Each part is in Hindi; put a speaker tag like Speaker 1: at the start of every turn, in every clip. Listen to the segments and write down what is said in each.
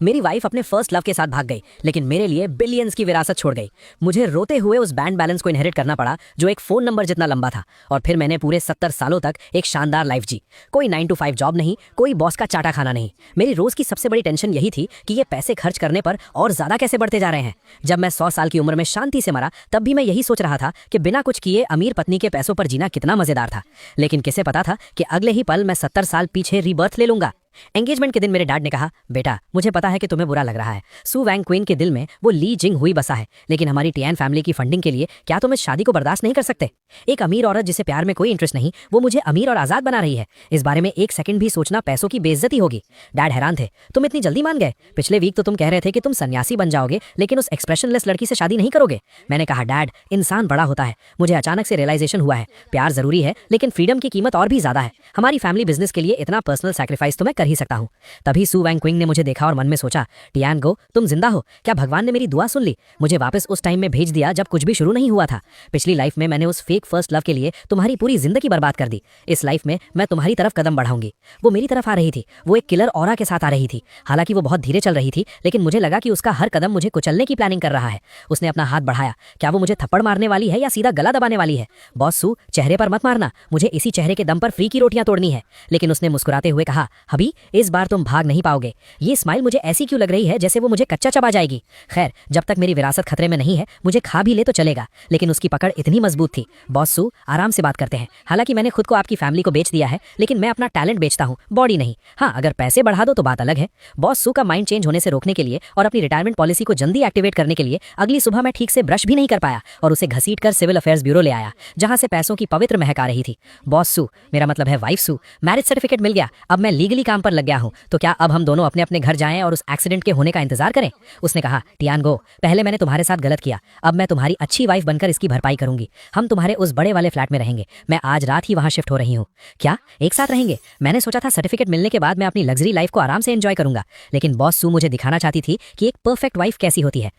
Speaker 1: मेरी वाइफ अपने फर्स्ट लव के साथ भाग गई, लेकिन मेरे लिए बिलियंस की विरासत छोड़ गई। मुझे रोते हुए उस बैंक बैलेंस को इनहेरिट करना पड़ा जो एक फोन नंबर जितना लंबा था। और फिर मैंने पूरे 70 सालों तक एक शानदार लाइफ जी। कोई 9 to 5 जॉब नहीं, कोई बॉस का चाटा खाना नहीं। मेरी रोज की सबसे बड़ी टेंशन यही थी कि ये पैसे खर्च करने पर और ज्यादा कैसे बढ़ते जा रहे हैं। जब मैं 100 साल की उम्र में शांति से मरा, तब भी मैं यही सोच रहा था कि बिना कुछ किए अमीर पत्नी के पैसों पर जीना कितना मजेदार था। लेकिन किसे पता था कि अगले ही पल मैं 70 साल पीछे रीबर्थ ले लूंगा। एंगेजमेंट के दिन मेरे डैड ने कहा, बेटा मुझे पता है कि तुम्हें बुरा लग रहा है। सू वैंग क्वीन के दिल में वो ली जिंग हुई बसा है, लेकिन हमारी टियान फैमिली की फंडिंग के लिए क्या तुम इस शादी को बर्दाश्त नहीं कर सकते? एक अमीर औरत जिसे प्यार में कोई इंटरेस्ट नहीं, वो मुझे अमीर और आजाद बना रही है। इस बारे में एक सेकंड भी सोचना पैसों की बेइज्जती होगी। डैड हैरान थे, तुम इतनी जल्दी मान गए? पिछले वीक तो तुम कह रहे थे कि तुम सन्यासी बन जाओगे, लेकिन उस एक्सप्रेशनलेस लड़की से शादी नहीं करोगे। मैंने कहा, डैड इंसान बड़ा होता है। मुझे अचानक से रियलाइजेशन हुआ है, प्यार जरूरी है, लेकिन फ्रीडम की कीमत और भी ज्यादा है। हमारी फैमिली बिजनेस के लिए इतना पर्सनल सैक्रिफाइस तो मैं कर ही सकता हूँ। तभी सू वैंग क्विंग ने मुझे देखा और मन में सोचा, टियान गो तुम जिंदा हो। क्या भगवान ने मेरी दुआ सुन ली? मुझे वापस उस टाइम में भेज दिया जब कुछ भी शुरू नहीं हुआ था। पिछली लाइफ में मैंने उस फेक फर्स्ट लव के लिए तुम्हारी पूरी जिंदगी बर्बाद कर दी। इस लाइफ में मैं तुम्हारी तरफ कदम बढ़ाऊंगी। वो मेरी तरफ आ रही थी, वो एक किलर ऑरा के साथ आ रही थी। हालांकि वो बहुत धीरे चल रही थी, लेकिन मुझे लगा कि उसका हर कदम मुझे कुचलने की प्लानिंग कर रहा है। उसने अपना हाथ बढ़ाया। क्या वो मुझे थप्पड़ मारने वाली है या सीधा गला दबाने वाली है? बॉस सू, चेहरे पर मत मारना, मुझे इसी चेहरे के दम पर फ्री की रोटियां तोड़नी है। लेकिन उसने मुस्कुराते हुए कहा, हबी इस बार तुम भाग नहीं पाओगे। ये स्माइल मुझे ऐसी क्यों लग रही है जैसे वो मुझे कच्चा चबा जाएगी। खैर, जब तक मेरी विरासत खतरे में नहीं है, मुझे खा भी ले तो चलेगा। लेकिन उसकी पकड़ इतनी मजबूत थी। बॉस सू, आराम से बात करते हैं। हालांकि मैंने खुद को आपकी फैमिली को बेच दिया है, लेकिन मैं अपना टैलेंट बेचता हूँ, बॉडी नहीं। हाँ, अगर पैसे बढ़ा दो तो बात अलग है। बॉस सू का माइंड चेंज होने से रोकने के लिए और अपनी रिटायरमेंट पॉलिसी को जल्दी एक्टिवेट करने के लिए अगली सुबह मैं ठीक से ब्रश भी नहीं कर पाया और उसे घसीट कर सिविल अफेयर्स ब्यूरो ले आया, जहां से पैसों की पवित्र महक आ रही थी। बॉस सू, मेरा मतलब है वाइफ सू, मैरिज सर्टिफिकेट मिल गया। अब मैं लीगली काम पर लग गया हूँ। तो क्या अब हम दोनों अपने अपने घर जाएं और उस एक्सीडेंट के होने का इंतजार करें? उसने कहा, टियान गो, पहले मैंने तुम्हारे साथ गलत किया, अब मैं तुम्हारी अच्छी वाइफ बनकर इसकी भरपाई करूंगी। हम तुम्हारे उस बड़े वाले फ्लैट में रहेंगे। मैं आज रात ही वहां शिफ्ट हो रही हूँ। क्या एक साथ रहेंगे? मैंने सोचा था सर्टिफिकेट मिलने के बाद मैं अपनी लग्जरी लाइफ को आराम से एंजॉय करूंगा, लेकिन बॉस सू मुझे दिखाना चाहती थी कि एक परफेक्ट वाइफ कैसी होती है।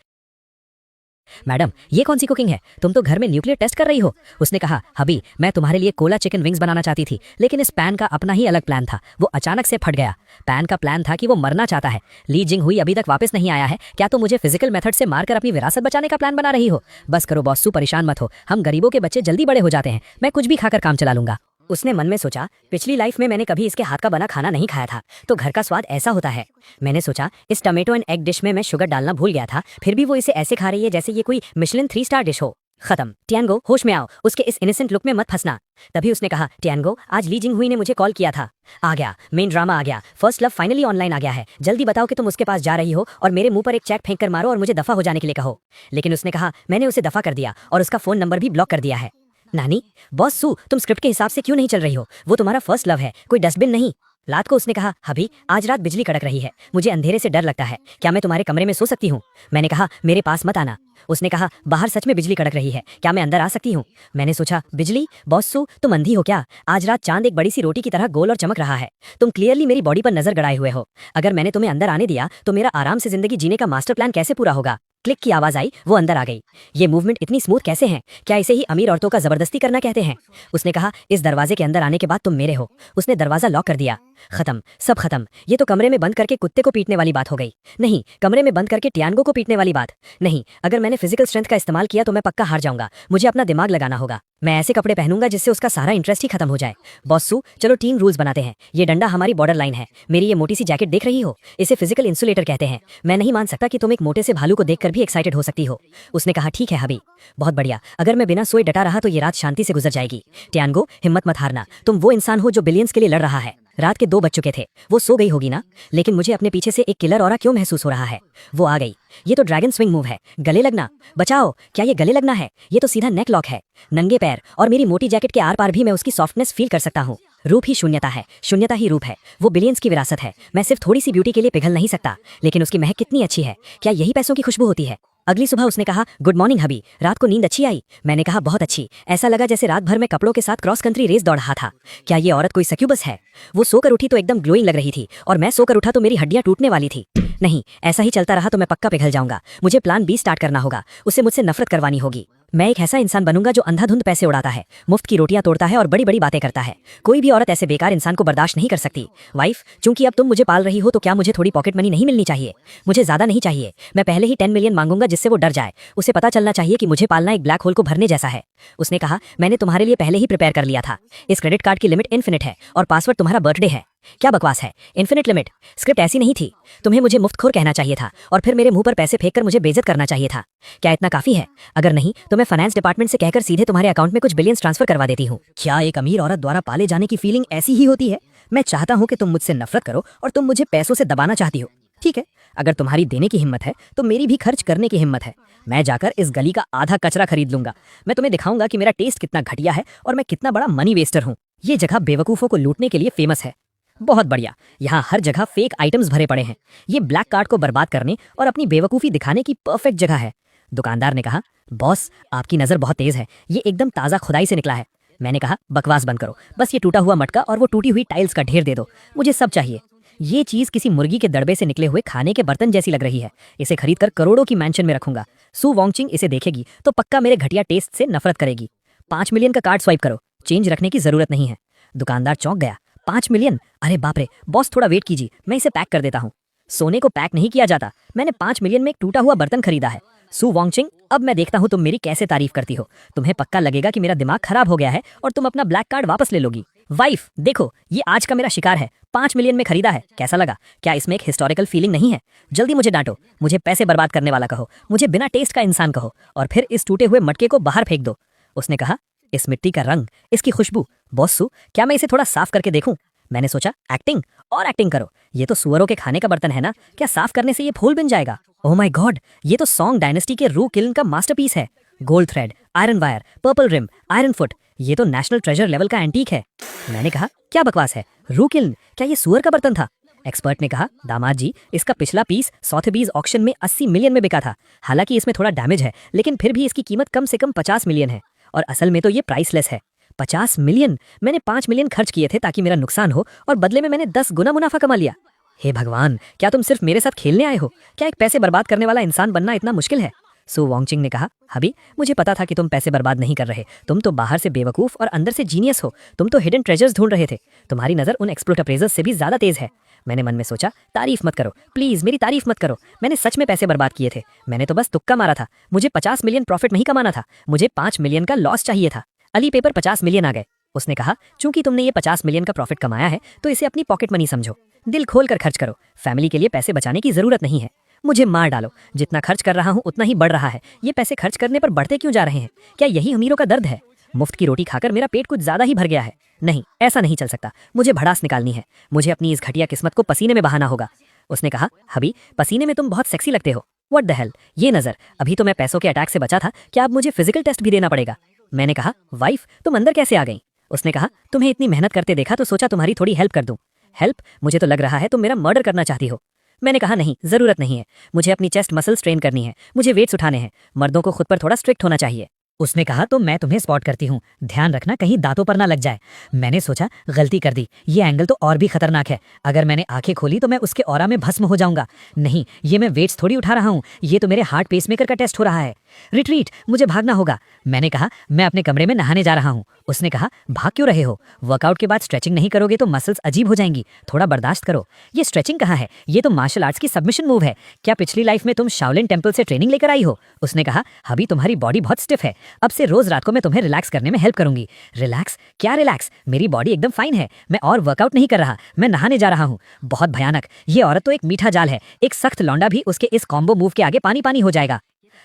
Speaker 1: मैडम, ये कौन सी कुकिंग है? तुम तो घर में न्यूक्लियर टेस्ट कर रही हो। उसने कहा, हबी मैं तुम्हारे लिए कोला चिकन विंग्स बनाना चाहती थी, लेकिन इस पैन का अपना ही अलग प्लान था, वो अचानक से फट गया। पैन का प्लान था कि वो मरना चाहता है। ली जिंग हुई अभी तक वापस नहीं आया है। क्या तुम मुझे फिजिकल मेथड से मारकर अपनी विरासत बचाने का प्लान बना रही हो? बस करो बॉस सू, परेशान मत हो। हम गरीबों के बच्चे जल्दी बड़े हो जाते हैं। मैं कुछ भी खाकर काम चला लूंगा। उसने मन में सोचा, पिछली लाइफ में मैंने कभी इसके हाथ का बना खाना नहीं खाया था, तो घर का स्वाद ऐसा होता है। मैंने सोचा, इस टमेटो एंड एग डिश में मैं शुगर डालना भूल गया था, फिर भी वो इसे ऐसे खा रही है जैसे ये कोई मिशेलिन 3 स्टार डिश हो। खत्म। टियानगो, होश में आओ, उसके इस इनोसेंट लुक में मत फंसना। तभी उसने कहा, टियानगो आज ली जिंग हुई ने मुझे कॉल किया था। आ गया, मेन ड्रामा आ गया। फर्स्ट लव फाइनली ऑनलाइन आ गया है। जल्दी बताओ कि तुम उसके पास जा रही हो और मेरे मुंह पर एक चेक फेंक कर मारो और मुझे दफा हो जाने के लिए कहो। लेकिन उसने कहा, मैंने उसे दफा कर दिया और उसका फोन नंबर भी ब्लॉक कर दिया है। नानी, बॉस सू, तुम स्क्रिप्ट के हिसाब से क्यों नहीं चल रही हो? वो तुम्हारा फर्स्ट लव है, कोई डस्टबिन नहीं। रात को उसने कहा, हबी आज रात बिजली कड़क रही है, मुझे अंधेरे से डर लगता है। क्या मैं तुम्हारे कमरे में सो सकती हूँ? मैंने कहा, मेरे पास मत आना। उसने कहा, बाहर सच में बिजली कड़क रही है, क्या मैं अंदर आ सकती हूँ? मैंने सोचा, बिजली? बॉस सू, तुम अंधी हो क्या? आज रात चांद एक बड़ी सी रोटी की तरह गोल और चमक रहा है। तुम क्लियरली मेरी बॉडी पर नजर गड़ाए हुए हो। अगर मैंने तुम्हें अंदर आने दिया तो मेरा आराम से जिंदगी जीने का मास्टर प्लान कैसे पूरा होगा? क्लिक की आवाज आई, वो अंदर आ गई। ये मूवमेंट इतनी स्मूथ कैसे है? क्या इसे ही अमीर औरतों का जबरदस्ती करना कहते हैं? उसने कहा, इस दरवाजे के अंदर आने के बाद तुम मेरे हो। उसने दरवाजा लॉक कर दिया। खत्म, सब खत्म। ये तो कमरे में बंद करके कुत्ते को पीटने वाली बात हो गई। नहीं, कमरे में बंद करके टियानगो को पीटने वाली बात नहीं। अगर मैंने फिजिकल स्ट्रेंथ का इस्तेमाल किया तो मैं पक्का हार जाऊंगा। मुझे अपना दिमाग लगाना होगा। मैं ऐसे कपड़े पहनूंगा जिससे उसका सारा इंटरेस्ट ही खत्म हो जाए। बॉस सू, चलो टीम रूल्स बनाते हैं। ये डंडा हमारी बॉर्डर लाइन है। मेरी ये मोटी सी जैकेट देख रही हो, इसे फिजिकल इंसुलेटर कहते हैं। मैं नहीं मान सकता कि तुम एक मोटे से भालू को देखकर भी एक्साइटेड हो सकती हो। उसने कहा, ठीक है हबी, बहुत बढ़िया। अगर मैं बिना सोए डटा रहा तो ये रात शांति से गुजर जाएगी। टियानगो, हिम्मत मत हारना। तुम वो इंसान हो जो बिलियंस के लिए लड़ रहा है। रात के 2 बज चुके थे, वो सो गई होगी ना? लेकिन मुझे अपने पीछे से एक किलर औरा क्यों महसूस हो रहा है? वो आ गई। ये तो ड्रैगन स्विंग मूव है, गले लगना। बचाओ, क्या ये गले लगना है? ये तो सीधा नेक लॉक है। नंगे पैर और मेरी मोटी जैकेट के आर पार भी मैं उसकी सॉफ्टनेस फील कर सकता हूँ। रूप ही शून्यता है, शून्यता ही रूप है। वो बिलियंस की विरासत है। मैं सिर्फ थोड़ी सी ब्यूटी के लिए पिघल नहीं सकता, लेकिन उसकी महक कितनी अच्छी है। क्या यही पैसों की खुशबू होती है? अगली सुबह उसने कहा, गुड मॉर्निंग हबी, रात को नींद अच्छी आई? मैंने कहा, बहुत अच्छी। ऐसा लगा जैसे रात भर में कपड़ों के साथ क्रॉस कंट्री रेस दौड़ रहा था। क्या ये औरत कोई सक्यूबस है? वो सोकर उठी तो एकदम ग्लोइंग लग रही थी, और मैं सोकर उठा तो मेरी हड्डियां टूटने वाली थी। नहीं, ऐसा ही चलता रहा तो मैं पक्का पिघल जाऊंगा। मुझे प्लान बी स्टार्ट करना होगा। उसे मुझसे नफरत करवानी होगी। मैं एक ऐसा इंसान बनूंगा जो अंधाधुंध पैसे उड़ाता है, मुफ्त की रोटियां तोड़ता है और बड़ी बड़ी बातें करता है। कोई भी औरत ऐसे बेकार इंसान को बर्दाश्त नहीं कर सकती। वाइफ, चूंकि अब तुम मुझे पाल रही हो तो क्या मुझे थोड़ी पॉकेट मनी नहीं मिलनी चाहिए? मुझे ज्यादा नहीं चाहिए, मैं पहले ही 10 मिलियन मांगूंगा जिससे वो डर जाए। उसे पता चलना चाहिए कि मुझे पालना एक ब्लैक होल को भरने जैसा है। उसने कहा, मैंने तुम्हारे लिए पहले ही प्रिपेयर कर लिया था। इस क्रेडिट कार्ड की लिमिट इन्फिनिट है और पासवर्ड तुम्हारा बर्थडे है। क्या बकवास है, इन्फिनिट लिमिट? स्क्रिप्ट ऐसी नहीं थी। तुम्हें मुझे मुफ्तखोर कहना चाहिए था और फिर मेरे मुंह पर पैसे फेंक कर मुझे बेइज्जत करना चाहिए था। क्या इतना काफी है? अगर नहीं तो मैं फाइनेंस डिपार्टमेंट से कहकर सीधे तुम्हारे अकाउंट में कुछ बिलियंस ट्रांसफर करवा देती हूँ। क्या एक अमीर औरत द्वारा पाले जाने की फीलिंग ऐसी ही होती है? मैं चाहता हूँ कि तुम मुझसे नफरत करो और तुम मुझे पैसों से दबाना चाहती हो। ठीक है, अगर तुम्हारी देने की हिम्मत है तो मेरी भी खर्च करने की हिम्मत है। मैं जाकर इस गली का आधा कचरा खरीद लूंगा। मैं तुम्हें दिखाऊंगा कि मेरा टेस्ट कितना घटिया है और मैं कितना बड़ा मनी वेस्टर हूँ। ये जगह बेवकूफों को लूटने के लिए फेमस है। बहुत बढ़िया, यहाँ हर जगह फेक आइटम्स भरे पड़े हैं। ये ब्लैक कार्ड को बर्बाद करने और अपनी बेवकूफ़ी दिखाने की परफेक्ट जगह है। दुकानदार ने कहा, बॉस आपकी नज़र बहुत तेज है, ये एकदम ताज़ा खुदाई से निकला है। मैंने कहा, बकवास बंद करो, बस ये टूटा हुआ मटका और वो टूटी हुई टाइल्स का ढेर दे दो, मुझे सब चाहिए। ये चीज़ किसी मुर्गी के दड़बे से निकले हुए खाने के बर्तन जैसी लग रही है। इसे खरीदकर करोड़ों की मैंशन में रखूंगा। सू वॉन्गचिंग इसे देखेगी तो पक्का मेरे घटिया टेस्ट से नफरत करेगी। 5 मिलियन का कार्ड स्वाइप करो, चेंज रखने की जरूरत नहीं है। दुकानदार चौंक गया। 5 मिलियन? अरे बाप रे, बॉस थोड़ा वेट कीजिए, मैं इसे पैक कर देता हूँ। सोने को पैक नहीं किया जाता। मैंने 5 मिलियन में एक टूटा हुआ बर्तन खरीदा है। सू वॉन्गचिंग, अब मैं देखता हूँ तुम मेरी कैसे तारीफ करती हो। तुम्हें पक्का लगेगा कि मेरा दिमाग खराब हो गया है और तुम अपना ब्लैक कार्ड वापस ले लोगी। वाइफ देखो, ये आज का मेरा शिकार है, 5 मिलियन में खरीदा है। कैसा लगा? क्या इसमें एक हिस्टोरिकल फीलिंग नहीं है? जल्दी मुझे डांटो, मुझे पैसे बर्बाद करने वाला कहो, मुझे बिना टेस्ट का इंसान कहो और फिर इस टूटे हुए मटके को बाहर फेंक दो। उसने कहा, इस मिट्टी का रंग, इसकी खुशबू, बॉस सू क्या मैं इसे थोड़ा साफ करके देखूं? मैंने सोचा, एक्टिंग और एक्टिंग करो, ये तो सुअरों के खाने का बर्तन है ना, क्या साफ करने से ये फूल बन जाएगा? ओह माय गॉड, ये तो सॉन्ग डायनेस्टी के रू किल्न का मास्टरपीस है। Gold thread, iron wire, purple rim, iron foot, ये तो नेशनल ट्रेजर लेवल का एंटीक है। मैंने कहा, क्या बकवास है, रू किल्न, क्या ये सुअर का बर्तन था? एक्सपर्ट ने कहा, दामाद जी, इसका पिछला पीस सोथेबीज ऑक्शन में 80 मिलियन में बिका था। हालांकि इसमें थोड़ा डैमेज है, लेकिन फिर भी इसकी कीमत कम से कम 50 मिलियन है और असल में तो ये प्राइसलेस है। 50 मिलियन? मैंने 5 मिलियन खर्च किए थे ताकि मेरा नुकसान हो और बदले में मैंने 10 गुना मुनाफा कमा लिया। हे भगवान, क्या तुम सिर्फ मेरे साथ खेलने आए हो? क्या एक पैसे बर्बाद करने वाला इंसान बनना इतना मुश्किल है? सू वॉन्गचिंग ने कहा, हबी मुझे पता था कि तुम पैसे बर्बाद नहीं कर रहे। तुम तो बाहर से बेवकूफ और अंदर से जीनियस हो। तुम तो हिडन ट्रेजर्स ढूंढ रहे थे। तुम्हारी नजर उन एक्सप्लोट अप्रेजर्स से भी ज्यादा तेज है। मैंने मन में सोचा, तारीफ मत करो प्लीज, मेरी तारीफ मत करो। मैंने सच में पैसे बर्बाद किए थे। मैंने तो बस तुक्का मारा था। मुझे 50 मिलियन प्रॉफिट नहीं कमाना था, मुझे 5 मिलियन का लॉस चाहिए था। अली पेपर 50 मिलियन आ गए। उसने कहा, चूंकि तुमने ये 50 मिलियन का प्रॉफिट कमाया है तो इसे अपनी पॉकेट मनी समझो। दिल खोल कर खर्च करो। फैमिली के लिए पैसे बचाने की जरूरत नहीं है। मुझे मार डालो, जितना खर्च कर रहा हूँ उतना ही बढ़ रहा है। ये पैसे खर्च करने पर बढ़ते क्यों जा रहे हैं? क्या यही अमीरों का दर्द है? मुफ्त की रोटी खाकर मेरा पेट कुछ ज्यादा ही भर गया है। नहीं, ऐसा नहीं चल सकता। मुझे भड़ास निकालनी है। मुझे अपनी इस घटिया किस्मत को पसीने में बहाना होगा। उसने कहा, हबी पसीने में तुम बहुत सेक्सी लगते हो। व्हाट द हेल, ये नजर, अभी तो मैं पैसों के अटैक से बचा था, क्या अब मुझे फिजिकल टेस्ट भी देना पड़ेगा? मैंने कहा, वाइफ तुम अंदर कैसे आ गई? उसने कहा, तुम्हें इतनी मेहनत करते देखा तो सोचा तुम्हारी थोड़ी हेल्प कर दूं। हेल्प? मुझे तो लग रहा है तुम मेरा मर्डर करना चाहती हो। मैंने कहा, नहीं, जरूरत नहीं है। मुझे अपनी चेस्ट मसल्स ट्रेन करनी है, मुझे वेट्स उठाने हैं। मर्दों को खुद पर थोड़ा स्ट्रिक्ट होना चाहिए। उसने कहा, तो मैं तुम्हें स्पॉट करती हूँ, ध्यान रखना कहीं दांतों पर ना लग जाए। मैंने सोचा, गलती कर दी, ये एंगल तो और भी खतरनाक है। अगर मैंने आंखें खोली तो मैं उसके ऑरा में भस्म हो जाऊंगा। नहीं, ये मैं वेट्स थोड़ी उठा रहा हूँ, ये तो मेरे हार्ट पेसमेकर का टेस्ट हो रहा है। रिट्रीट, मुझे भागना होगा। मैंने कहा, मैं अपने कमरे में नहाने जा रहा हूँ। उसने कहा, भाग क्यों रहे हो? वर्कआउट के बाद स्ट्रेचिंग नहीं करोगे तो मसल्स अजीब हो जाएंगी, थोड़ा बर्दाश्त करो। ये स्ट्रेचिंग कहाँ है? ये तो मार्शल आर्ट्स की सबमिशन मूव है। क्या पिछली लाइफ में तुम शाओलिन टेम्पल से ट्रेनिंग लेकर आई हो? उसने कहा, हबी तुम्हारी बॉडी बहुत स्टिफ है, अब से रोज रात को मैं तुम्हें रिलैक्स करने में हेल्प करूंगी। रिलैक्स? क्या रिलैक्स? मेरी बॉडी एकदम फाइन है। मैं और वर्कआउट नहीं कर रहा, मैं नहाने जा रहा हूँ। बहुत भयानक, ये औरत तो एक मीठा जाल है। एक सख्त लौंडा भी उसके इस कॉम्बो मूव के आगे पानी पानी हो जाएगा।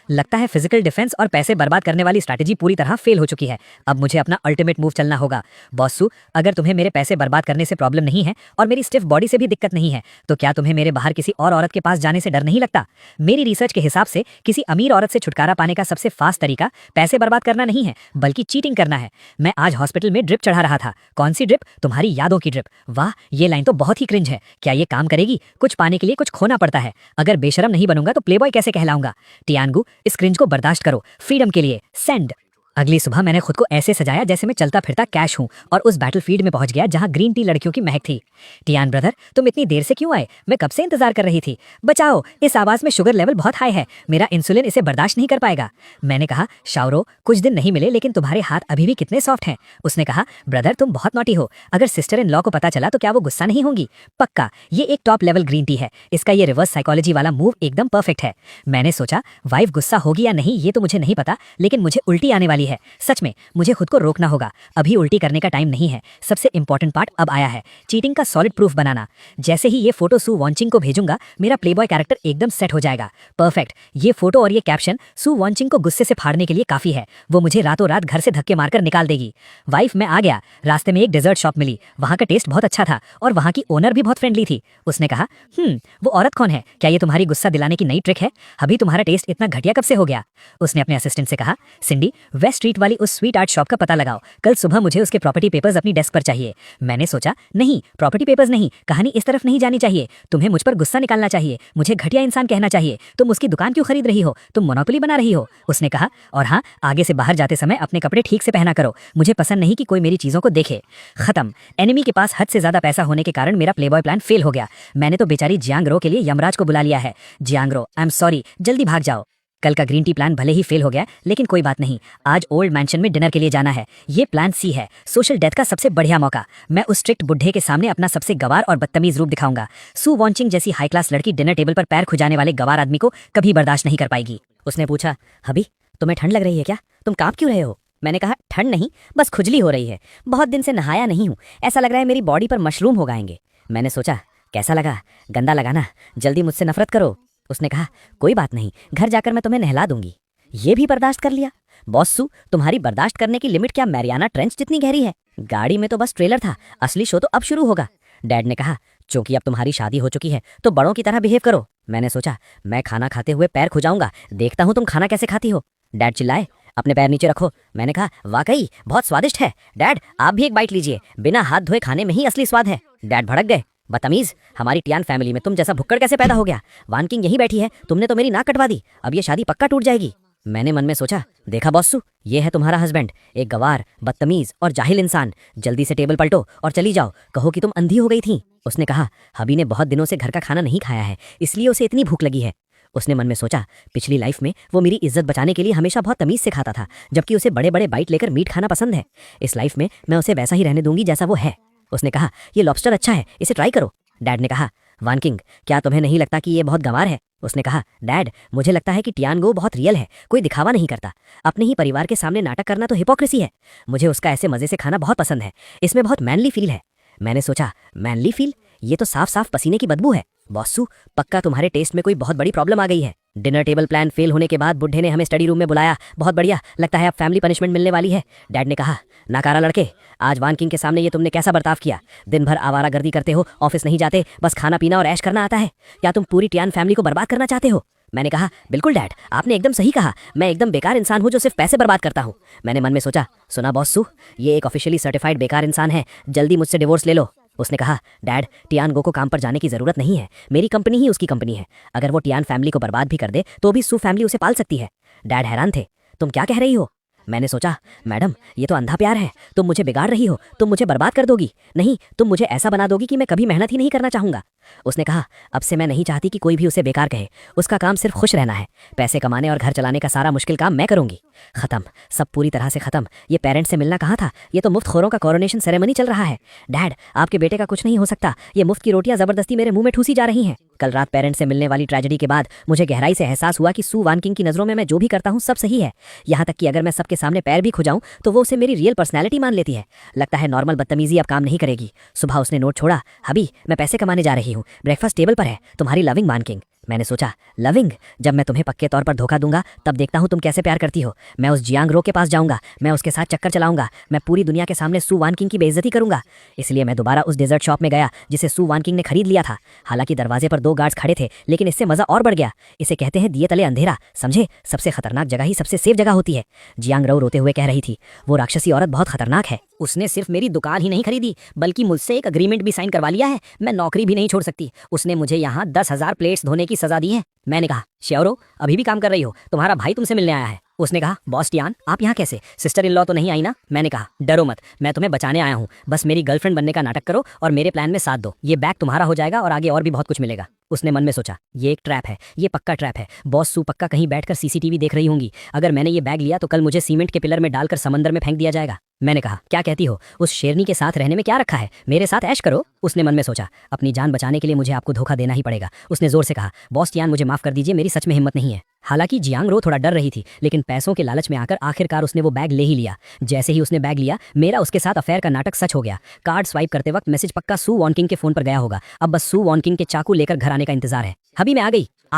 Speaker 1: लगता है फिजिकल डिफेंस और पैसे बर्बाद करने वाली स्ट्रैटेजी पूरी तरह फेल हो चुकी है। अब मुझे अपना अल्टीमेट मूव चलना होगा। बॉसू, अगर तुम्हें मेरे पैसे बर्बाद करने से प्रॉब्लम नहीं है और मेरी स्टिफ बॉडी से भी दिक्कत नहीं है तो क्या तुम्हें मेरे बाहर किसी और औरत के पास जाने से डर नहीं लगता? मेरी रिसर्च के हिसाब से किसी अमीर औरत से छुटकारा पाने का सबसे फास्ट तरीका पैसे बर्बाद करना नहीं है बल्कि चीटिंग करना है। मैं आज हॉस्पिटल में ड्रिप चढ़ा रहा था। कौन सी ड्रिप? तुम्हारी यादों की ड्रिप। वाह, ये लाइन तो बहुत ही क्रिंज है। क्या ये काम करेगी? कुछ पाने के लिए कुछ खोना पड़ता है। अगर बेशरम नहीं बनूंगा तो प्लेबॉय कैसे कहलाऊंगा? टियानगू, इस क्रिंज को बर्दाश्त करो, फ्रीडम के लिए सेंड। अगली सुबह मैंने खुद को ऐसे सजाया जैसे मैं चलता फिरता कैश हूँ और उस बैटलफील्ड में पहुंच गया जहां ग्रीन टी लड़कियों की महक थी। टियान ब्रदर, तुम इतनी देर से क्यों आए? मैं कब से इंतजार कर रही थी। बचाओ, इस आवाज में शुगर लेवल बहुत हाई है, मेरा इंसुलिन इसे बर्दाश्त नहीं कर पाएगा। मैंने कहा, शाओरो, कुछ दिन नहीं मिले लेकिन तुम्हारे हाथ अभी भी कितने सॉफ्ट हैं। उसने कहा, ब्रदर तुम बहुत नॉटी हो, अगर सिस्टर इन लॉ को पता चला तो क्या वो गुस्सा नहीं होंगी? पक्का, ये एक टॉप लेवल ग्रीन टी है, इसका ये रिवर्स साइकोलॉजी वाला मूव एकदम परफेक्ट है। मैंने सोचा वाइफ गुस्सा होगी या नहीं ये तो मुझे नहीं पता, लेकिन मुझे उल्टी आने वाली है। सच में मुझे खुद को रोकना होगा, अभी उल्टी करने का टाइम नहीं है। सबसे इंपॉर्टेंट पार्ट अब आया है, चीटिंग का सॉलिड प्रूफ बनाना। जैसे ही ये फोटो सू वॉन्चिंग को भेजूंगा मेरा प्लेबॉय कैरेक्टर एकदम सेट हो जाएगा। परफेक्ट, ये फोटो और ये कैप्शन सू वॉन्चिंग को गुस्से से फाड़ने के लिए काफी है। वो मुझे रातों रात घर से धक्के मारकर निकाल देगी। वाइफ, मैं आ गया। रास्ते में एक डेजर्ट शॉप मिली, वहां का टेस्ट बहुत अच्छा था और वहां की ओनर भी बहुत फ्रेंडली थी। उसने कहा, वो औरत कौन है? क्या ये तुम्हारी गुस्सा दिलाने की नई ट्रिक है? अभी तुम्हारा टेस्ट इतना घटिया कब से हो गया? उसने अपने असिस्टेंट से कहा, सिंडी, वेस्ट स्ट्रीट वाली उस स्वीट आर्ट शॉप का पता लगाओ, कल सुबह मुझे उसके प्रॉपर्टी पेपर्स अपनी डेस्क पर चाहिए। मैंने सोचा, नहीं, प्रॉपर्टी पेपर्स नहीं, कहानी इस तरफ नहीं जानी चाहिए। तुम्हें मुझ पर गुस्सा निकालना चाहिए, मुझे घटिया इंसान कहना चाहिए। तुम उसकी दुकान क्यों खरीद रही हो? तुम मोनोपोली बना रही हो। उसने कहा, और हाँ, आगे से बाहर जाते समय अपने कपड़े ठीक से पहना करो, मुझे पसंद नहीं कि कोई मेरी चीजों को देखे। खत्म। एनिमी के पास हद से ज्यादा पैसा होने के कारण मेरा प्लेबॉय प्लान फेल हो गया। मैंने तो बेचारी जियांगरो के लिए यमराज को बुला लिया है। जियांगरो, आई एम सॉरी, जल्दी भाग जाओ। कल का ग्रीन टी प्लान भले ही फेल हो गया, लेकिन कोई बात नहीं, आज ओल्ड मैंशन में डिनर के लिए जाना है। ये प्लान सी है, सोशल डेथ का सबसे बढ़िया मौका। मैं उस स्ट्रिक्ट बुढ़े के सामने अपना सबसे गवार और बदतमीज रूप दिखाऊंगा। सू वॉन्चिंग जैसी हाई क्लास लड़की डिनर टेबल पर पैर खुजाने वाले गवार आदमी को कभी बर्दाश्त नहीं कर पाएगी। उसने पूछा, हबी, तुम्हें ठंड लग रही है क्या? तुम कांप क्यों रहे हो? मैंने कहा, ठंड नहीं, बस खुजली हो रही है, बहुत दिन से नहाया नहीं हूँ, ऐसा लग रहा है मेरी बॉडी पर मशरूम हो आएंगे। मैंने सोचा, कैसा लगा? गंदा लगा ना? जल्दी मुझसे नफरत करो। उसने कहा, कोई बात नहीं, घर जाकर मैं तुम्हें नहला दूंगी। ये भी बर्दाश्त कर लिया? बॉस सू, तुम्हारी बर्दाश्त करने की लिमिट क्या मैरियाना ट्रेंच जितनी गहरी है? गाड़ी में तो बस ट्रेलर था, असली शो तो अब शुरू होगा। डैड ने कहा, चूंकि अब तुम्हारी शादी हो चुकी है तो बड़ों की तरह बिहेव करो। मैंने सोचा, मैं खाना खाते हुए पैर खुजाऊंगा, देखता हूं तुम खाना कैसे खाती हो। डैड चिल्लाए, अपने पैर नीचे रखो। मैंने कहा, वाकई बहुत स्वादिष्ट है। डैड, आप भी एक बाइट लीजिए, बिना हाथ धोए खाने में ही असली स्वाद है। डैड भड़क गए, बदतमीज, हमारी टियान फैमिली में तुम जैसा भुक्कड़ कैसे पैदा हो गया? वान किंग यही बैठी है, तुमने तो मेरी नाक कटवा दी, अब ये शादी पक्का टूट जाएगी। मैंने मन में सोचा, देखा बॉसू, ये है तुम्हारा हस्बैंड, एक गवार, बदतमीज और जाहिल इंसान। जल्दी से टेबल पलटो और चली जाओ, कहो कि तुम अंधी हो गई थी। उसने कहा, हबी ने बहुत दिनों से घर का खाना नहीं खाया है, इसलिए उसे इतनी भूख लगी है। उसने मन में सोचा, पिछली लाइफ में वो मेरी इज्जत बचाने के लिए हमेशा बहुत तमीज से खाता था, जबकि उसे बड़े बड़े बाइट लेकर मीट खाना पसंद है। इस लाइफ में मैं उसे वैसा ही रहने दूंगी जैसा वो है। उसने कहा, ये लॉबस्टर अच्छा है, इसे ट्राई करो। डैड ने कहा, वान किंग, क्या तुम्हें नहीं लगता कि ये बहुत गंवार है? उसने कहा, डैड, मुझे लगता है कि टियानगो बहुत रियल है, कोई दिखावा नहीं करता। अपने ही परिवार के सामने नाटक करना तो हिपोक्रेसी है। मुझे उसका ऐसे मजे से खाना बहुत पसंद है, इसमें बहुत मैनली फील है। मैंने सोचा, मैनली फील? ये तो साफ साफ पसीने की बदबू है। बॉसू, पक्का तुम्हारे टेस्ट में कोई बहुत बड़ी प्रॉब्लम आ गई है। डिनर टेबल प्लान फेल होने के बाद बुढ़े ने हमें स्टडी रूम में बुलाया। बहुत बढ़िया, लगता है अब फैमिली पनिशमेंट मिलने वाली है। डैड ने कहा, नाकारा लड़के, आज वान किंग के सामने ये तुमने कैसा बर्ताव किया? दिन भर आवारागर्दी करते हो, ऑफिस नहीं जाते, बस खाना पीना और ऐश करना आता है। क्या तुम पूरी टियान फैमिली को बर्बाद करना चाहते हो? मैंने कहा, बिल्कुल डैड, आपने एकदम सही कहा, मैं एकदम बेकार इंसान हूँ जो सिर्फ पैसे बर्बाद करता हूँ। मैंने मन में सोचा, सुना बॉसू, ये एक ऑफिशियली सर्टिफाइड बेकार इंसान है, जल्दी मुझसे डिवोर्स ले लो। उसने कहा, डैड, टियानगो को काम पर जाने की जरूरत नहीं है, मेरी कंपनी ही उसकी कंपनी है। अगर वो टियान फैमिली को बर्बाद भी कर दे तो भी सू फैमिली उसे पाल सकती है। डैड हैरान थे, तुम क्या कह रही हो? मैंने सोचा, मैडम, ये तो अंधा प्यार है, तुम मुझे बिगाड़ रही हो, तुम मुझे बर्बाद कर दोगी। नहीं, तुम मुझे ऐसा बना दोगी कि मैं कभी मेहनत ही नहीं करना चाहूंगा। उसने कहा, अब से मैं नहीं चाहती कि कोई भी उसे बेकार कहे, उसका काम सिर्फ खुश रहना है। पैसे कमाने और घर चलाने का सारा मुश्किल काम मैं करूंगी। खत्म, सब पूरी तरह से खत्म। ये पेरेंट्स से मिलना कहाँ था, ये तो मुफ्त खोरों का कोरोनेशन सेरेमनी चल रहा है। डैड, आपके बेटे का कुछ नहीं हो सकता, ये मुफ्त की रोटियां जबरदस्ती मेरे मुंह में ठूसी जा रही हैं। कल रात पेरेंट्स से मिलने वाली ट्रेजेडी के बाद मुझे गहराई से एहसास हुआ कि सू वान किंग की नजरों में मैं जो भी करता हूँ सब सही है। यहाँ तक कि अगर मैं सबके सामने पैर भी खुजाऊं तो वो उसे मेरी रियल पर्सनैलिटी मान लेती है। लगता है नॉर्मल बदतमीजी अब काम नहीं करेगी। सुबह उसने नोट छोड़ा, हबी, मैं पैसे कमाने जा रही हूँ, ब्रेकफास्ट टेबल पर है, तुम्हारी लविंग वान किंग। मैंने सोचा, लविंग? जब मैं तुम्हें पक्के तौर पर धोखा दूंगा तब देखता हूँ तुम कैसे प्यार करती हो। मैं उस जियांगरो के पास जाऊंगा, मैं उसके साथ चक्कर चलाऊंगा, मैं पूरी दुनिया के सामने सू वान किंग की बेइज्जती करूंगा। इसलिए मैं दोबारा उस डेजर्ट शॉप में गया जिसे सू वान किंग ने खरीद लिया था। हालांकि दरवाजे पर 2 गार्ड्स खड़े थे, लेकिन इससे मजा और बढ़ गया। इसे कहते हैं दिए तले अंधेरा, समझे? सबसे खतरनाक जगह ही सबसे सेफ जगह होती है। जियांगरो रोते हुए कह रही थी, वो राक्षसी औरत बहुत खतरनाक है। उसने सिर्फ मेरी दुकान ही नहीं खरीदी बल्कि मुझसे एक अग्रीमेंट भी साइन करवा लिया है। मैं नौकरी भी नहीं छोड़ सकती। उसने मुझे यहाँ 10,000 प्लेट्स धोने की सजा दी है। मैंने कहा, श्योरो, अभी भी काम कर रही हो? तुम्हारा भाई तुमसे मिलने आया है। उसने कहा, बॉस टियान आप यहाँ कैसे? सिस्टर इन लॉ तो नहीं आई ना? मैंने कहा, डरो मत, मैं तुम्हें बचाने आया हूँ, बस मेरी गर्लफ्रेंड बनने का नाटक करो और मेरे प्लान में साथ दो। ये बैग तुम्हारा हो जाएगा और आगे और भी बहुत कुछ मिलेगा। उसने मन में सोचा, ये एक ट्रैप है, ये पक्का ट्रैप है। बॉस सू पक्का कहीं बैठकर सीसीटीवी देख रही होंगी। अगर मैंने ये बैग लिया तो कल मुझे सीमेंट के पिलर में डालकर समंदर में फेंक दिया जाएगा। मैंने कहा, क्या कहती हो? उस शेरनी के साथ रहने में क्या रखा है, मेरे साथ ऐश करो। उसने मन में सोचा, अपनी जान बचाने के लिए मुझे आपको धोखा देना ही पड़ेगा। उसने जोर से कहा, बॉस टियान मुझे माफ कर दीजिए, मेरी सच में हिम्मत नहीं है। हालांकि जियांग रो थोड़ा डर रही थी, लेकिन पैसों के लालच में आकर आखिरकार उसने वो बैग ले ही लिया। जैसे ही उसने बैग लिया, मेरा उसके साथ अफेयर का नाटक सच हो गया। कार्ड स्वाइप करते वक्त मैसेज पक्का सू वॉनकिंग के फोन पर गया होगा। अब बस सू वॉनकिंग के चाकू लेकर घर आने का इंतजार है। अभी मैं आ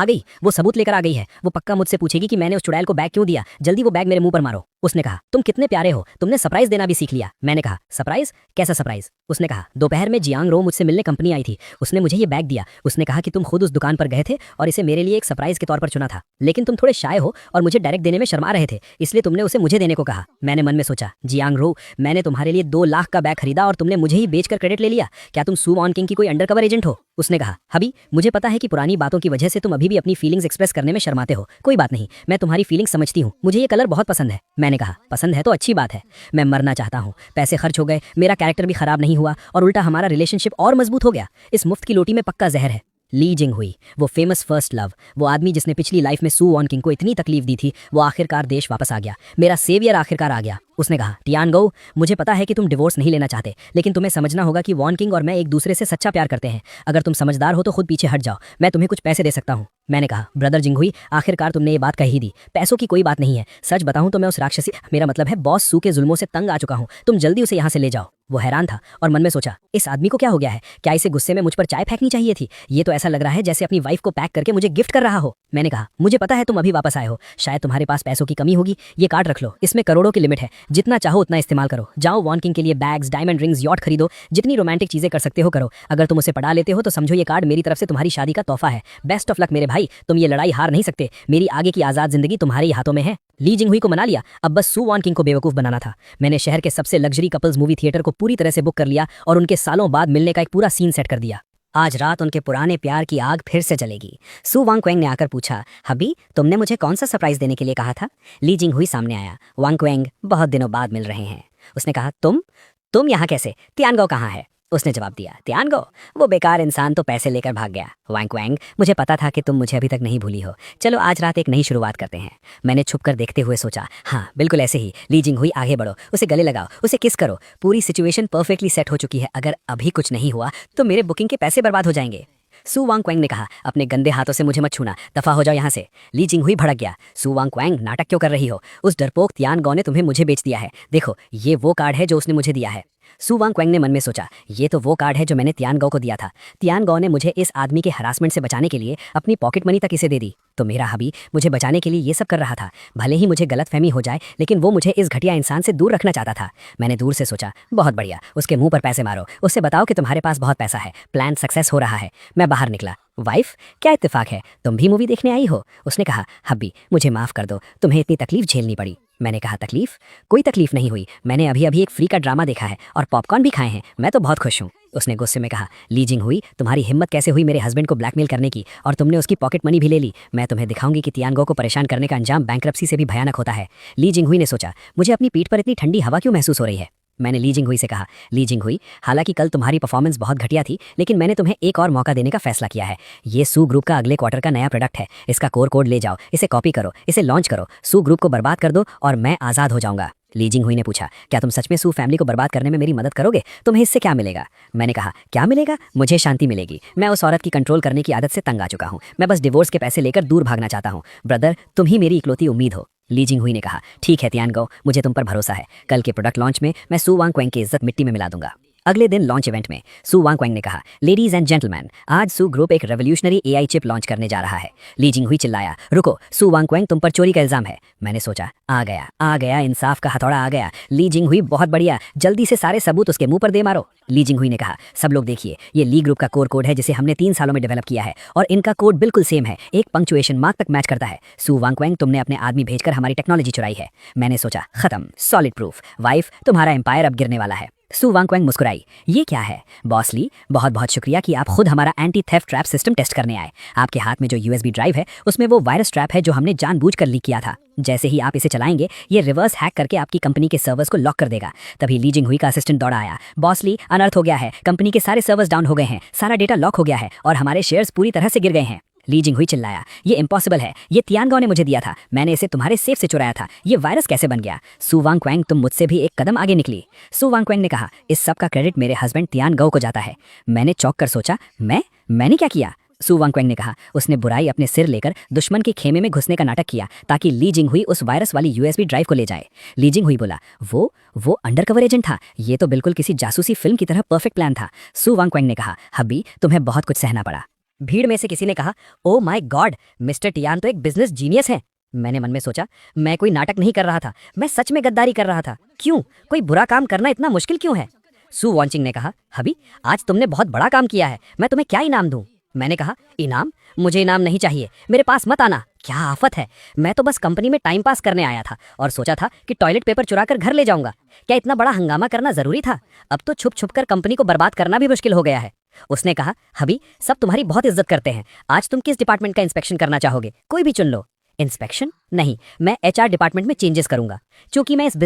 Speaker 1: गई, वो सबूत लेकर आ गई है। वो पक्का मुझसे पूछेगी कि मैंने उस चुड़ैल को बैग क्यों दिया। जल्दी वो बैग मेरे मुंह पर मारो। उसने कहा, तुम कितने प्यारे हो, तुमने सरप्राइज देना भी सीख लिया। मैंने कहा, सरप्राइज? कैसा सरप्राइज? उसने कहा, दोपहर में जियांग रो मुझसे मिलने कंपनी आई थी, उसने मुझे ये बैग दिया। उसने कहा कि तुम खुद उस दुकान पर गए थे और इसे मेरे लिए एक सरप्राइज के तौर पर चुना था, लेकिन तुम थोड़े शाय हो और मुझे डायरेक्ट देने में शर्मा रहे थे, इसलिए तुमने उसे मुझे देने को कहा। मैंने मन में सोचा, जियांग रो, मैंने तुम्हारे लिए 2 लाख का बैग खरीदा और तुमने मुझे ही बेचकर क्रेडिट ले लिया। क्या तुम सू वॉनकिंग की कोई अंडरकवर एजेंट हो? उसने कहा, हबी मुझे पता है कि पुरानी बातों की वजह से तुम अभी भी अपनी फीलिंग्स एक्सप्रेस करने में शर्माते हो। कोई बात नहीं, मैं तुम्हारी फीलिंग्स समझती हूँ। मुझे ये कलर बहुत पसंद है। मैंने कहा, पसंद है तो अच्छी बात है। मैं मरना चाहता हूँ, पैसे खर्च हो गए, मेरा कैरेक्टर भी खराब नहीं हुआ और उल्टा हमारा रिलेशनशिप और मजबूत हो गया। इस मुफ्त की लोटी में पक्का जहर है। ली जिंग हुई, वो फेमस फर्स्ट लव, वो आदमी जिसने पिछली लाइफ में सू वॉनकिंग को इतनी तकलीफ दी थी, वो आखिरकार देश वापस आ गया। मेरा सेवियर आखिरकार आ गया। उसने कहा, टियान गो, मुझे पता है कि तुम डिवोर्स नहीं लेना चाहते, लेकिन तुम्हें समझना होगा कि वॉनकिंग और मैं एक दूसरे से सच्चा प्यार करते हैं। अगर तुम समझदार हो तो खुद पीछे हट जाओ, मैं तुम्हें कुछ पैसे दे सकता हूँ। मैंने कहा, ब्रदर जिंगहुई, आखिरकार तुमने ये बात कह ही दी। पैसों की कोई बात नहीं है, सच बताऊं तो मैं उस राक्षसी, मेरा मतलब है बॉस सू के जुल्मों से तंग आ चुका हूँ। तुम जल्दी उसे यहाँ से ले जाओ। वो हैरान था और मन में सोचा, इस आदमी को क्या हो गया है? क्या इसे गुस्से में मुझ पर चाय फेंकनी चाहिए थी? ये तो ऐसा लग रहा है जैसे अपनी वाइफ को पैक करके मुझे गिफ्ट कर रहा हो। मैंने कहा, मुझे पता है तुम अभी वापस आए हो, शायद तुम्हारे पास पैसों की कमी होगी। ये कार्ड रख लो, इसमें करोड़ों की लिमिट है, जितना चाहो उतना इस्तेमाल करो। जाओ वॉनकिंग के लिए बैग्स, डायमंड रिंग्स, यॉट खरीदो, जितनी रोमांटिक चीजें कर सकते हो करो। अगर तुम उसे पढ़ा लेते हो तो समझो ये कार्ड मेरी तरफ से तुम्हारी शादी का तोहफा है। बेस्ट ऑफ लक मेरे भाई, तुम ये लड़ाई हार नहीं सकते। मेरी आगे की आजाद जिंदगी तुम्हारे ही हाथों में है। ली जिंगहुई को मना लिया, अब बस सू वॉनकिंग को बेवकूफ बनाना था। मैंने शहर के सबसे लग्जरी कपल्स मूवी थिएटर को पूरी तरह से बुक कर लिया और उनके सालों बाद मिलने का एक पूरा सीन सेट कर दिया। आज रात उनके पुराने प्यार की आग फिर से जलेगी। सू वांगक्वेंग ने आकर पूछा, हबी तुमने मुझे कौन सा सरप्राइज देने के लिए कहा था? ली जिंगहुई सामने आया। वांगक्वेंग, बहुत दिनों बाद मिल रहे हैं। उसने कहा, तुम यहाँ कैसे? तियानगो कहाँ है? उसने जवाब दिया, तियानगो, वो बेकार इंसान तो पैसे लेकर भाग गया। वांगक्वेंग, मुझे पता था कि तुम मुझे अभी तक नहीं भूली हो। चलो आज रात एक नई शुरुआत करते हैं। मैंने छुपकर देखते हुए सोचा, हाँ बिल्कुल ऐसे ही। ली जिंगहुई, आगे बढ़ो, उसे गले लगाओ, उसे किस करो। पूरी सिचुएशन परफेक्टली सेट हो चुकी है। अगर अभी कुछ नहीं हुआ तो मेरे बुकिंग के पैसे बर्बाद हो जाएंगे। सू वांगक्वेंग ने कहा, अपने गंदे हाथों से मुझे मत छूना, दफा हो जाओ यहाँ से। ली जिंगहुई भड़क गया, सू वांगक्वेंग नाटक क्यों कर रही हो? उस डरपोक तियानगो ने तुम्हें मुझे बेच दिया है। देखो ये वो कार्ड है जो उसने मुझे दिया है। सू वांगक्वेंग ने मन में सोचा, ये तो वो कार्ड है जो मैंने तियानगो को दिया था। तियानगो ने मुझे इस आदमी के हरासमेंट से बचाने के लिए अपनी पॉकेट मनी तक इसे दे दी, तो मेरा हबी मुझे बचाने के लिए ये सब कर रहा था। भले ही मुझे गलतफहमी हो जाए, लेकिन वो मुझे इस घटिया इंसान से दूर रखना चाहता था। मैंने दूर से सोचा, बहुत बढ़िया, उसके मुंह पर पैसे मारो, उससे बताओ कि तुम्हारे पास बहुत पैसा है, प्लान सक्सेस हो रहा है। मैं बाहर निकला। वाइफ, क्या इत्तेफाक है, तुम भी मूवी देखने आई हो? उसने कहा, हब्बी मुझे माफ कर दो, तुम्हें इतनी तकलीफ झेलनी पड़ी। मैंने कहा, तकलीफ? कोई तकलीफ नहीं हुई, मैंने अभी अभी एक फ्री का ड्रामा देखा है और पॉपकॉर्न भी खाए हैं, मैं तो बहुत खुश हूँ। उसने गुस्से में कहा, ली जिंगहुई, तुम्हारी हिम्मत कैसे हुई मेरे हस्बैंड को ब्लैकमेल करने की, और तुमने उसकी पॉकेट मनी भी ले ली। मैं तुम्हें दिखाऊंगी कि तियानगो को परेशान करने का अंजाम बैंक्रप्सी से भी भयानक होता है। ली जिंगहुई ने सोचा, मुझे अपनी पीठ पर इतनी ठंडी हवा क्यों महसूस हो रही है? मैंने ली जिंगहुई से कहा, ली जिंगहुई, हालांकि कल तुम्हारी परफॉर्मेंस बहुत घटिया थी, लेकिन मैंने तुम्हें एक और मौका देने का फैसला किया है। ये सू ग्रुप का अगले क्वार्टर का नया प्रोडक्ट है, इसका कोड ले जाओ, इसे कॉपी करो, इसे लॉन्च करो, सू ग्रुप को बर्बाद कर दो और मैं आज़ाद हो जाऊंगा। ली जिंगहुई ने पूछा, क्या तुम सच में सू फैमिली को बर्बाद करने में मेरी मदद करोगे? तुम्हें इससे क्या मिलेगा? मैंने कहा, क्या मिलेगा? मुझे शांति मिलेगी। मैं उस औरत की कंट्रोल करने की आदत से तंग आ चुका हूँ। मैं बस डिवोर्स के पैसे लेकर दूर भागना चाहता हूँ। ब्रदर, तुम ही मेरी इकलौती उम्मीद हो। ली जिंगहुई ने कहा, ठीक है तियानगो, मुझे तुम पर भरोसा है। कल के प्रोडक्ट लॉन्च में मैं सू वांगक्वेंग की इज्जत मिट्टी में मिला दूंगा। अगले दिन लॉन्च इवेंट में सू वांगक्वेंग ने कहा, लेडीज एंड जेंटलमैन, आज सू ग्रुप एक रेवोल्यूशनरी एआई चिप लॉन्च करने जा रहा है। ली जिंगहुई चिल्लाया, रुको, सू वांगक्वेंग तुम पर चोरी का इल्जाम है। मैंने सोचा, आ गया, इंसाफ का हथौड़ा आ गया। ली जिंगहुई, बहुत बढ़िया, जल्दी से सारे सबूत उसके मुंह पर दे मारो। ली जिंगहुई ने कहा, सब लोग देखिए, ये ली ग्रुप का कोड है जिसे हमने 3 सालों में डेवलप किया है और इनका कोड बिल्कुल सेम है, एक पंक्चुएशन मार्क तक मैच करता है। सू वांगक्वेंग, तुमने अपने आदमी भेजकर हमारी टेक्नोलॉजी चुराई है। मैंने सोचा, खत्म, सॉलिड प्रूफ। वाइफ, तुम्हारा एम्पायर अब गिरने वाला है। सू वांगक्वेंग मुस्कुराई। ये क्या है बॉस ली, बहुत बहुत शुक्रिया कि आप खुद हमारा anti theft trap system test करने आए। आपके हाथ में जो यूएसबी ड्राइव है उसमें वो वायरस ट्रैप है जो हमने जानबूझकर लीक किया था। जैसे ही आप इसे चलाएंगे ये रिवर्स हैक करके आपकी कंपनी के सर्वर्स को लॉक कर देगा। तभी ली जिंगहुई का असिस्टेंट दौड़ा आया। बॉस ली, अनर्थ हो गया है, कंपनी के सारे सर्वर्स डाउन हो गए हैं, सारा डेटा लॉक हो गया है और हमारे शेयर्स पूरी तरह से गिर गए हैं। ली जिंगहुई चिल्लाया, ये इम्पॉसिबल है, ये तियानगाओ ने मुझे दिया था, मैंने इसे तुम्हारे सेफ से चुराया था, ये वायरस कैसे बन गया? सू वांगक्वेंग, तुम मुझसे भी एक कदम आगे निकली। सू वांगक्वेंग ने कहा, इस सब का क्रेडिट मेरे हस्बैंड तियानगाओ को जाता है। मैंने चौंक कर सोचा, मैंने क्या किया? सू वांगक्वेंग ने कहा, उसने बुराई अपने सिर लेकर दुश्मन के खेमे में घुसने का नाटक किया ताकि ली जिंगहुई उस वायरस वाली यूएसबी ड्राइव को ले जाए। ली जिंगहुई बोला, वो अंडरकवर एजेंट था, ये तो बिल्कुल किसी जासूसी फिल्म की तरह परफेक्ट प्लान था। सू वांगक्वेंग ने कहा, हब्बी तुम्हें बहुत कुछ सहना पड़ा। भीड़ में से किसी ने कहा, oh my God, mister Tian तो एक बिजनेस जीनियस है। मैंने मन में सोचा, मैं कोई नाटक नहीं कर रहा था, मैं सच में गद्दारी कर रहा था। क्यों? कोई बुरा काम करना इतना मुश्किल क्यों है? सू वांचिंग ने कहा, हबी आज तुमने बहुत बड़ा काम किया है, मैं तुम्हें क्या इनाम दूं? मैंने कहा, इनाम? मुझे इनाम नहीं चाहिए, मेरे पास मत आना। क्या आफत है, मैं तो बस कंपनी में टाइम पास करने आया था और सोचा था कि टॉयलेट पेपर चुरा कर घर ले जाऊंगा। क्या इतना बड़ा हंगामा करना जरूरी था? अब तो छुप छुप कर कंपनी को बर्बाद करना भी मुश्किल हो गया है। उसने कहा, हबी सब तुम्हारी बहुत इज्जत करते हैं, आज तुम किस डिपार्टमेंट का इंस्पेक्शन करना चाहोगे? कोई भी चुन लो। इंस्पेक्शन नहीं, मैं एचआर डिपार्टमेंट में चेंजेस करूंगा, क्योंकि मैं इस